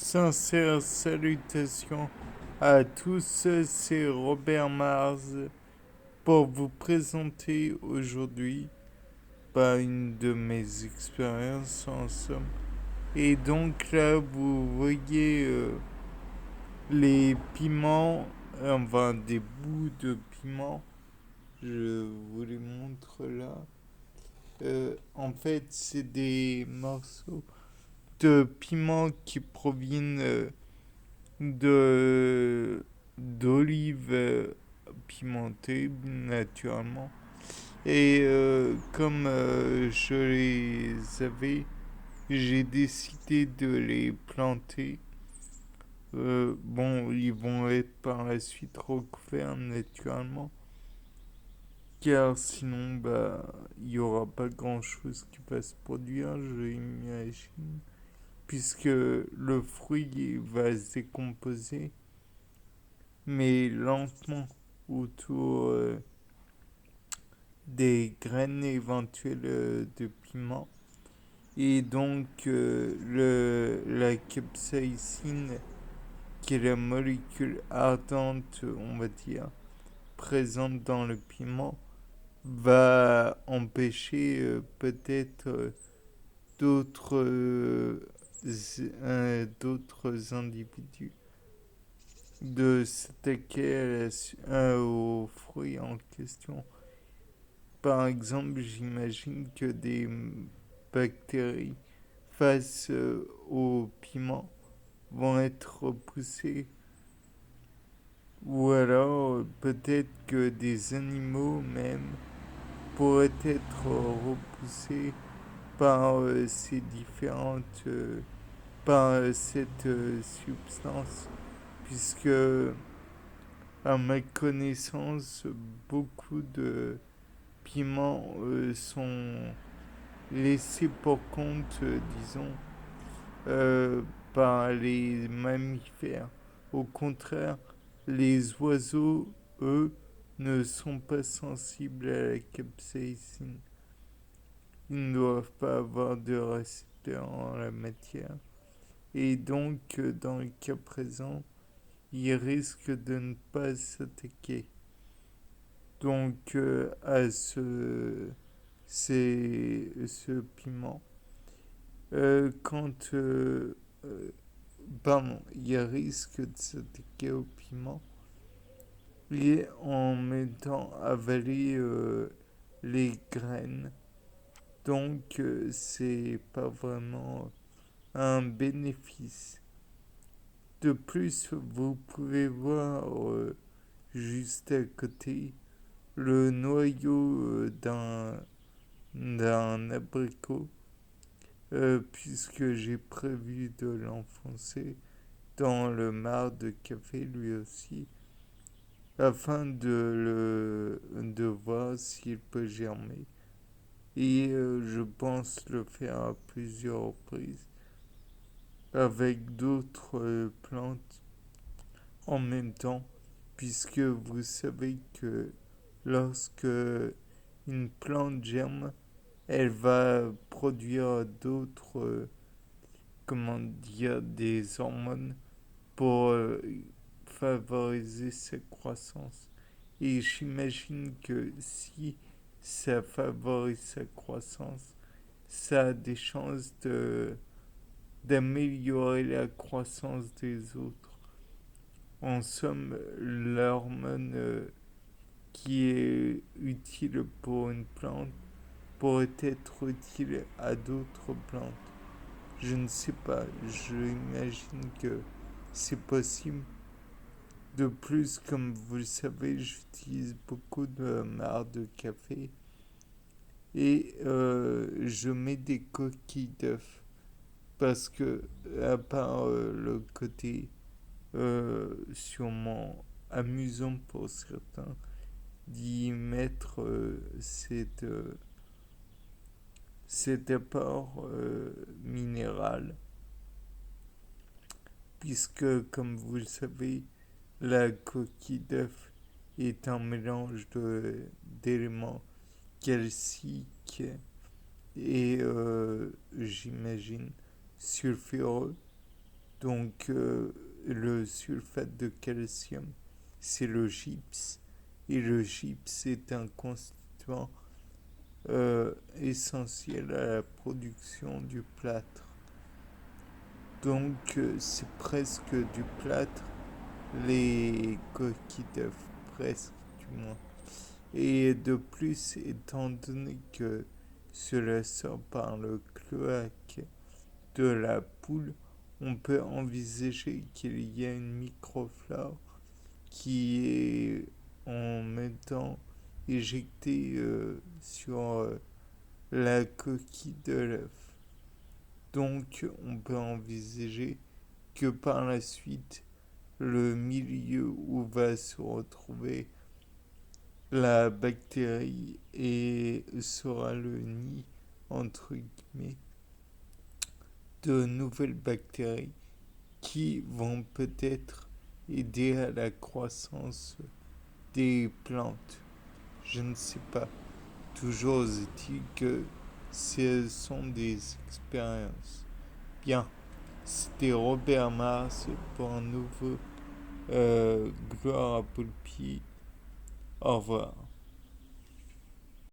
Sincères salutations à tous, c'est Robert Mars pour vous présenter aujourd'hui une de mes expériences en somme. Et donc là, vous voyez les piments, enfin des bouts de piments, je vous les montre là. En fait, c'est des morceaux de piments qui proviennent de d'olives pimentées naturellement. Et comme je les avais, j'ai décidé de les planter. Bon, ils vont être par la suite recouverts naturellement, car sinon, il n'y aura pas grand-chose qui va se produire, je imagine, puisque le fruit va se décomposer mais lentement autour des graines éventuelles de piment. Et donc la capsaïcine, qui est la molécule ardente, on va dire, présente dans le piment, va empêcher peut-être d'autres individus de s'attaquer aux fruits en question. Par exemple, j'imagine que des bactéries face au piment vont être repoussées. Ou alors peut-être que des animaux même pourraient être repoussés par ces différentes par cette substance, puisque à ma connaissance beaucoup de piments sont laissés pour compte, disons, euh, par les mammifères. Au contraire, les oiseaux, eux, ne sont pas sensibles à la capsaïcine. Ils ne doivent pas avoir de récepteurs en la matière. Et donc, dans le cas présent, ils risquent de ne pas s'attaquer. Donc, à ce piment. Quand pardon, il y a risque de s'attaquer au piment et en même temps avaler les graines. Donc c'est pas vraiment un bénéfice. De plus, vous pouvez voir juste à côté le noyau d'un abricot, puisque j'ai prévu de l'enfoncer dans le marc de café lui aussi, afin de voir s'il peut germer. Et je pense le faire à plusieurs reprises avec d'autres plantes en même temps, puisque vous savez que lorsque une plante germe, elle va produire d'autres, comment dire, des hormones pour favoriser sa croissance. Et j'imagine que si ça favorise sa croissance, ça a des chances d'améliorer la croissance des autres. En somme, l'hormone qui est utile pour une plante pourrait être utile à d'autres plantes. Je ne sais pas, j'imagine que c'est possible. De plus, comme vous le savez, j'utilise beaucoup de marc de café et je mets des coquilles d'œufs parce que, à part le côté sûrement amusant pour certains, d'y mettre cet apport minéral, puisque, comme vous le savez, la coquille d'œuf est un mélange d'éléments calciques et, j'imagine, sulfureux. Donc, le sulfate de calcium, c'est le gypse. Et le gypse est un constituant essentiel à la production du plâtre. Donc, c'est presque du plâtre, les coquilles d'œufs, presque du moins. Et de plus, étant donné que cela sort par le cloaque de la poule, on peut envisager qu'il y a une microflore qui est en même temps éjectée sur la coquille de l'œuf. Donc on peut envisager que par la suite, le milieu où va se retrouver la bactérie et sera le nid, entre guillemets, de nouvelles bactéries qui vont peut-être aider à la croissance des plantes. Je ne sais pas. Toujours est-il que ce sont des expériences. Bien, c'était Robert Mars pour un nouveau Gloire à Poulpi. Au revoir.